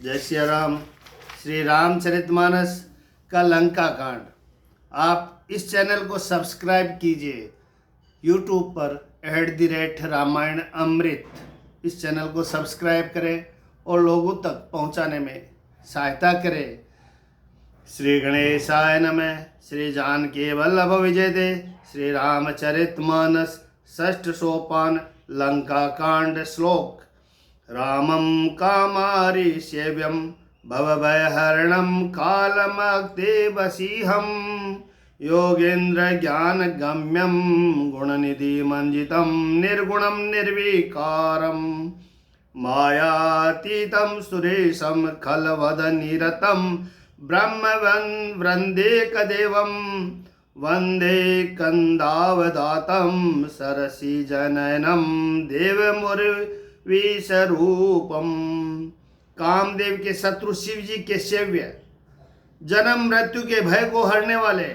जय श्री राम। श्री रामचरितमानस का लंका कांड। आप इस चैनल को सब्सक्राइब कीजिए यूट्यूब पर @रामायण अमृत। इस चैनल को सब्सक्राइब करें और लोगों तक पहुंचाने में सहायता करें। श्री गणेशाय नमः। श्री जानकी वल्लभ विजय दे। श्री रामचरितमानस षष्ठ सोपान लंका कांड श्लोक। रामं कामारि सेव्यं भवभयहरणं कालमक्तेवसीहं योगेन्द्र ज्ञानगम्यं गुणनिधिमञ्जितं निर्गुणं निर्विकारं मायातीतं सुरेशं खलवदनिरतं ब्रह्मवृन्देकदेवं वन्दे कन्दावदातं सरसीजनयनं देवमुर्विस्वरूपम। कामदेव के शत्रु शिव जी के सेव्य, जन्म मृत्यु के भय को हरने वाले,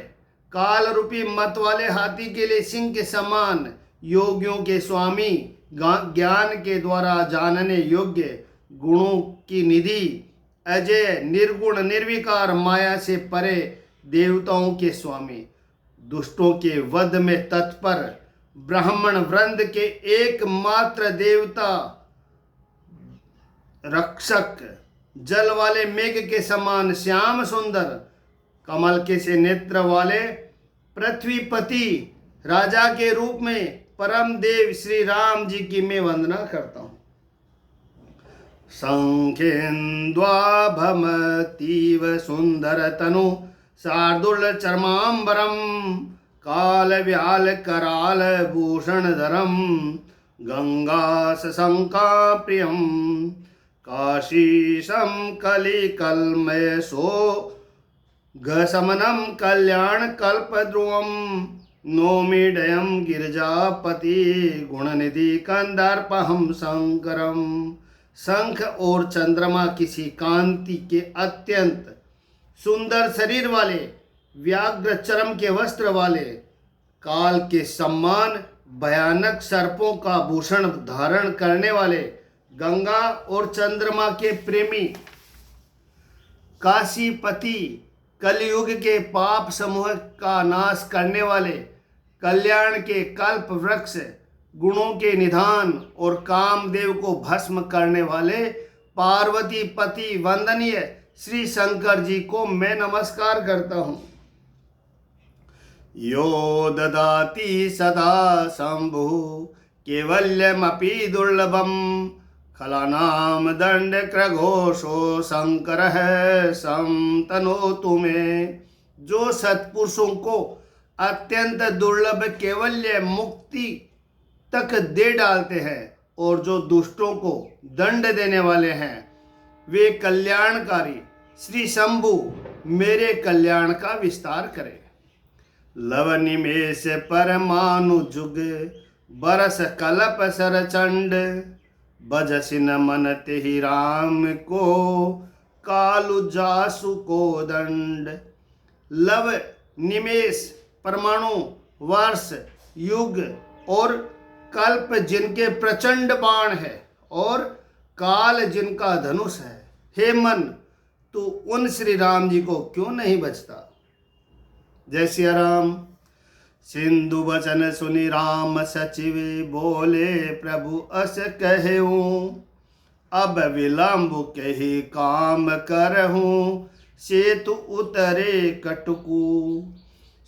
काल रूपी मत वाले हाथी के लिए सिंह के समान, योगियों के स्वामी, ज्ञान के द्वारा जानने योग्य, गुणों की निधि, अजय निर्गुण निर्विकार, माया से परे, देवताओं के स्वामी, दुष्टों के वध में तत्पर, ब्राह्मण वृंद के एकमात्र देवता, रक्षक, जल वाले मेघ के समान श्याम सुंदर, कमल के से नेत्र वाले, पृथ्वीपति, राजा के रूप में परम देव श्री राम जी की मैं वंदना करता हूँ। संखेन्द्वाभमतीव सुंदर तनु शार्दुल चर्मांबरम काल व्याल कराल भूषणधरम गंगा सशंका प्रियम काशीशम कलिकलमय सो घसमनम कल्याण कल्पद्रुवम नौमीडयम गिरिजापति गुणनिधि कंदर्पहम शंकरम। शंख और चंद्रमा किसी कांति के अत्यंत सुंदर शरीर वाले, व्याघ्र चर्म के वस्त्र वाले, काल के सम्मान भयानक सर्पों का भूषण धारण करने वाले, गंगा और चंद्रमा के प्रेमी, काशीपति, कलयुग के पाप समूह का नाश करने वाले, कल्याण के कल्प वृक्ष, गुणों के निधान और कामदेव को भस्म करने वाले पार्वती पति वंदनीय श्री शंकर जी को मैं नमस्कार करता हूँ। यो ददाति सदा शंभु केवल्यमपि दुर्लभम खलानाम दंड क्रघोषो शंकर है समतनो तुम्हें। जो सत्पुरुषों को अत्यंत दुर्लभ केवल्य मुक्ति तक दे डालते हैं और जो दुष्टों को दंड देने वाले हैं, वे कल्याणकारी श्री शंभु मेरे कल्याण का विस्तार करें। लव निमेष परमाणु जुग बरस कलप सरचंड बजसि न मन तेहि राम को कालु जासु को दंड। लव निमेष परमाणु वर्ष युग और कल्प जिनके प्रचंड बाण है और काल जिनका धनुष है, हे मन तू उन श्री राम जी को क्यों नहीं बचता। जय श्री राम। सिंधु वचन सुनि राम सचिव बोले प्रभु अस कहूँ अब विलंब कही काम करहूँ सेतु उतरे कटकू।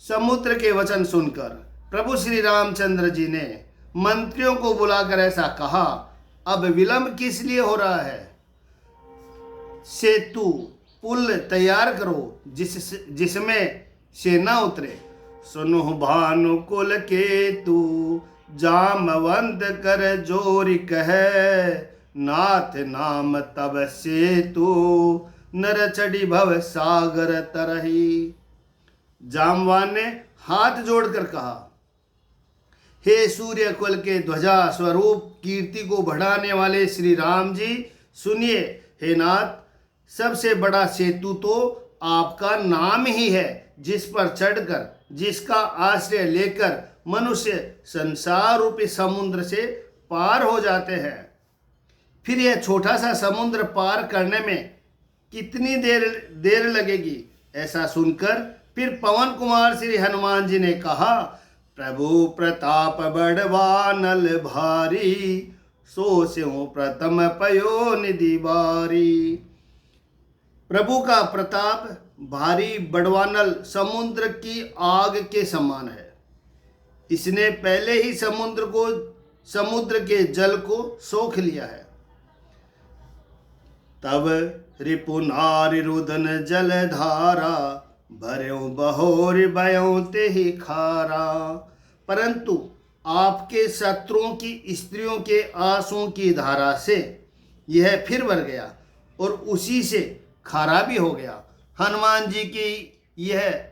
समुद्र के वचन सुनकर प्रभु श्री रामचंद्र जी ने मंत्रियों को बुलाकर ऐसा कहा, अब विलंब किस लिए हो रहा है। सेतु पुल तैयार करो जिसमें सेना उतरे। सुनु भानुकुल केतु जामवंत कर जोरि कहे नाथ नाम तब सेतु नर चढ़ी भव सागर तरही। जामवान ने हाथ जोड़कर कहा, हे सूर्य कुल के ध्वजा स्वरूप कीर्ति को बढ़ाने वाले श्री राम जी सुनिए। हे नाथ, सबसे बड़ा सेतु तो आपका नाम ही है, जिस पर चढ़कर, जिसका आश्रय लेकर मनुष्य संसार रूपी समुद्र से पार हो जाते हैं। फिर यह छोटा सा समुद्र पार करने में कितनी देर देर लगेगी। ऐसा सुनकर फिर पवन कुमार श्री हनुमान जी ने कहा, प्रभु प्रताप बढ़वा नल भारी, सो स्यों प्रथम पयो निधि बारी। प्रभु का प्रताप भारी बड़वानल समुद्र की आग के समान है। इसने पहले ही समुद्र के जल को सोख लिया है। तब रिपुनारि रुदन जल धारा, भर्यों बहोर बयों ते ही खारा। परंतु आपके शत्रुओं की स्त्रियों के आंसुओं की धारा से यह फिर भर गया और उसी से खारा भी हो गया। हनुमान जी की यह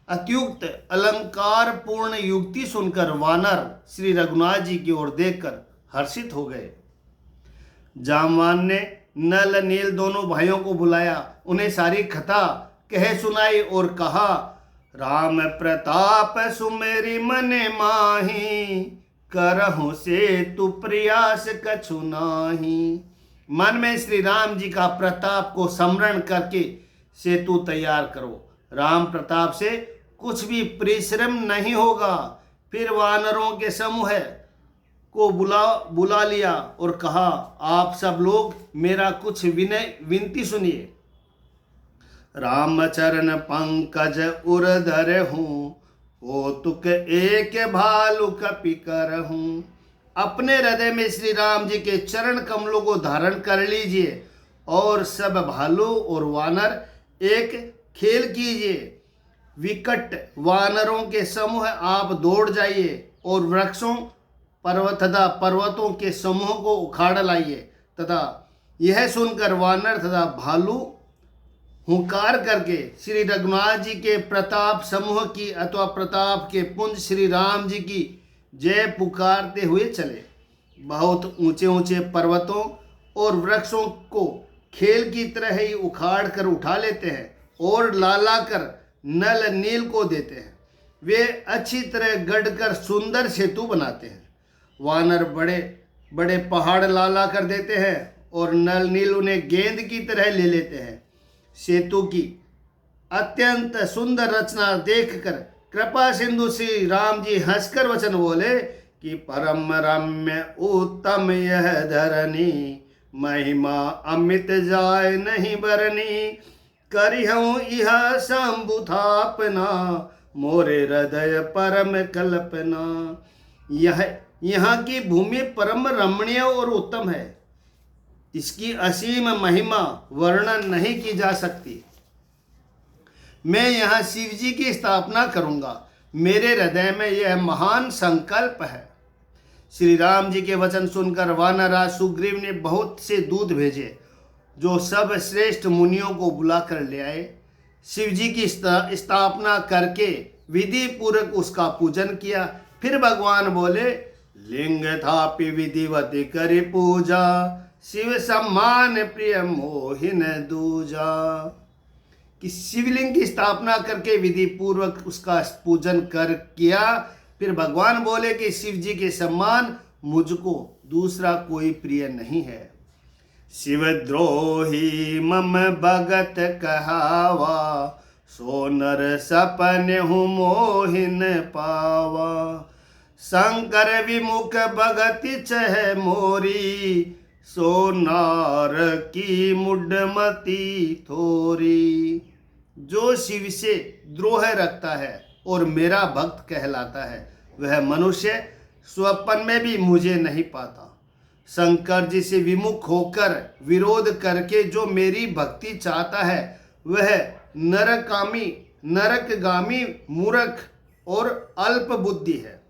अत्युक्त अलंकार पूर्ण युक्ति सुनकर वानर श्री रघुनाथ जी की ओर देखकर हर्षित हो गए। जामवान ने नल नील दोनों भाइयों को बुलाया, उन्हें सारी कथा कह सुनाई और कहा, राम प्रताप सुमेरी मने माही, करहु से तु प्रयास कछु नाही। मन में श्री राम जी का प्रताप को स्मरण करके सेतु तैयार करो। राम प्रताप से कुछ भी परिश्रम नहीं होगा। फिर वानरों के समूह को बुला लिया और कहा, आप सब लोग मेरा कुछ विनती सुनिए। रामचरण पंकज उरधर हूँ, कौतुक एक भालु कपि करहूँ। अपने हृदय में श्री राम जी के चरण कमलों को धारण कर लीजिए और सब भालू और वानर एक खेल कीजिए। विकट वानरों के समूह आप दौड़ जाइए और वृक्षों तथा पर्वतों के समूह को उखाड़ लाइए। तथा यह सुनकर वानर तथा भालू हुंकार करके श्री रघुनाथ जी के प्रताप समूह की अथवा प्रताप के पुंज श्री राम जी की जय पुकारते हुए चले। बहुत ऊंचे ऊंचे पर्वतों और वृक्षों को खेल की तरह ही उखाड़ कर उठा लेते हैं और लाला कर नल नील को देते हैं। वे अच्छी तरह गढ़कर सुंदर सेतु बनाते हैं। वानर बड़े बड़े पहाड़ लाला कर देते हैं और नल नील उन्हें गेंद की तरह ले लेते हैं। सेतु की अत्यंत सुंदर रचना देखकर कृपा सिंधु श्री राम जी हंसकर वचन बोले कि परम रम्य उत्तम यह धरनी, महिमा अमित जाय नहीं बरनी। करिहूँ यह शंभु थापना, मोरे हृदय परम कल्पना। यहाँ की भूमि परम रमणीय और उत्तम है। इसकी असीम महिमा वर्णन नहीं की जा सकती। मैं यहाँ शिव जी की स्थापना करूँगा। मेरे हृदय में यह महान संकल्प है। श्री राम जी के वचन सुनकर वानराज सुग्रीव ने बहुत से दूत भेजे, जो सब श्रेष्ठ मुनियों को बुलाकर ले आए। शिव जी की स्थापना करके विधि पूर्वक उसका पूजन किया। फिर भगवान बोले, लिंग थापि विधिवत करि पूजा, शिव सम्मान प्रिय मोहिन दूजा। कि शिवलिंग की स्थापना करके विधि पूर्वक उसका पूजन कर किया। फिर भगवान बोले कि शिव जी के सम्मान मुझको दूसरा कोई प्रिय नहीं है। शिवद्रोही मम भगत कहावा, सो नर सपन हूँ मोहिन पावा। शंकर विमुख भगति चह मोरी, सो नार की मुडमती थोरी। जो शिव से द्रोह रखता है और मेरा भक्त कहलाता है, वह मनुष्य स्वप्न में भी मुझे नहीं पाता। शंकर जी से विमुख होकर विरोध करके जो मेरी भक्ति चाहता है, वह नरकगामी मूर्ख और अल्प बुद्धि है।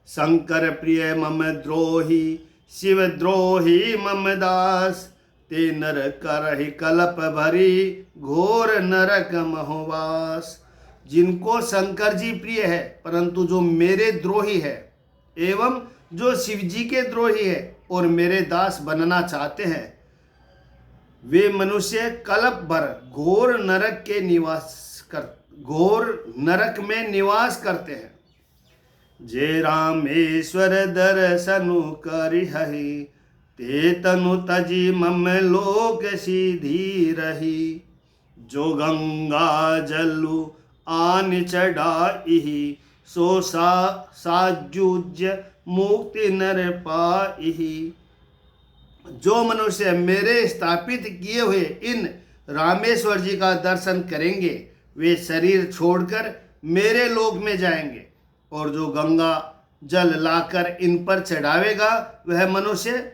शंकर प्रिय मम द्रोही, शिव द्रोही मम दास। ते नर करहि कलप भरी, घोर नरक महोवास। जिनको शंकर जी प्रिय है परंतु जो मेरे द्रोही है, एवं जो शिव जी के द्रोही है और मेरे दास बनना चाहते हैं, वे मनुष्य कल्प भर घोर नरक में निवास करते हैं। जे रामेश्वर दर्शनु करिहहि, ते तनु तजी मम लोक सीधी रही। जो गंगा जलु आन चढ़ाइहि, सो साजुज्य मुक्ति नर पाइहि। जो मनुष्य मेरे स्थापित किए हुए इन रामेश्वर जी का दर्शन करेंगे वे शरीर छोड़कर मेरे लोक में जाएंगे, और जो गंगा जल लाकर इन पर चढ़ावेगा वह मनुष्य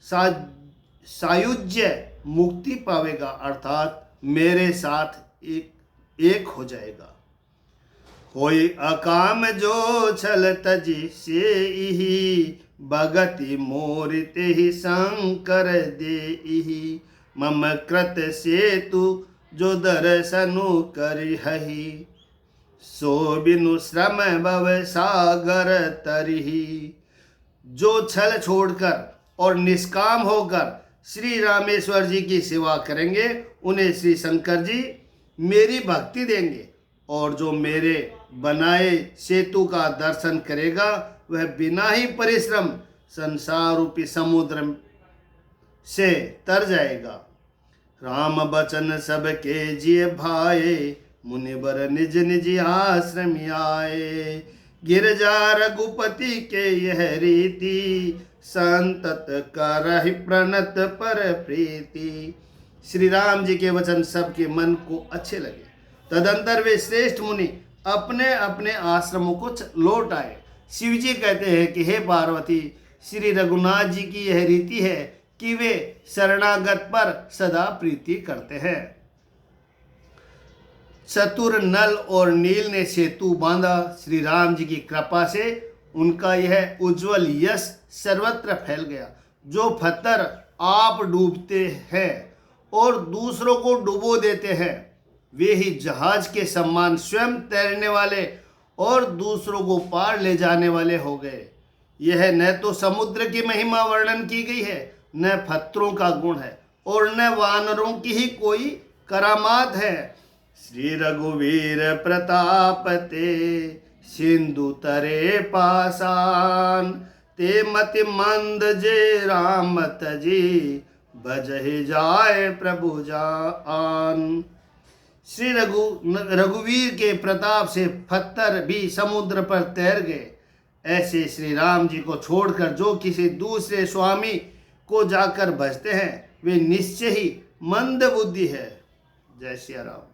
सायुज्य मुक्ति पावेगा, अर्थात मेरे साथ एक हो जाएगा। होई अकाम जो छल तजी से ही, भगति मोर तेहि शंकर देहि। मम कृत सेतु जो दर्शनु करिहि, सो बिनु श्रम भव सागर तरिहि। जो छल छोड़कर और निष्काम होकर श्री रामेश्वर जी की सेवा करेंगे उन्हें श्री शंकर जी मेरी भक्ति देंगे, और जो मेरे बनाए सेतु का दर्शन करेगा वह बिना ही परिश्रम संसार रूपी समुद्र से तर जाएगा। राम बचन सबके जिय भाए, मुनिवर निज निज आश्रम आए। गिरजा रघुपति के यह रीति, संतत करहि प्रणत पर प्रीति। श्री राम जी के वचन सबके मन को अच्छे लगे। तदंतर वे श्रेष्ठ मुनि अपने अपने आश्रमों को लौट आए। शिव जी कहते हैं कि हे पार्वती, श्री रघुनाथ जी की यह रीति है कि वे शरणागत पर सदा प्रीति करते हैं। चतुर नल और नील ने सेतु बांधा। श्री राम जी की कृपा से उनका यह उज्जवल यश सर्वत्र फैल गया। जो पत्थर आप डूबते हैं और दूसरों को डुबो देते हैं, वे ही जहाज के समान स्वयं तैरने वाले और दूसरों को पार ले जाने वाले हो गए। यह न तो समुद्र की महिमा वर्णन की गई है, न पत्थरों का गुण है, और न वानरों की ही कोई करामात है। श्री रघुवीर प्रताप ते, सिंधु तरे पासान। ते मति मंद जे राम तजी, भजहि जाय प्रभु जान। श्री रघुवीर के प्रताप से पत्थर भी समुद्र पर तैर गए। ऐसे श्री राम जी को छोड़कर जो किसी दूसरे स्वामी को जाकर भजते हैं वे निश्चय ही मंद बुद्धि है। जय श्री राम।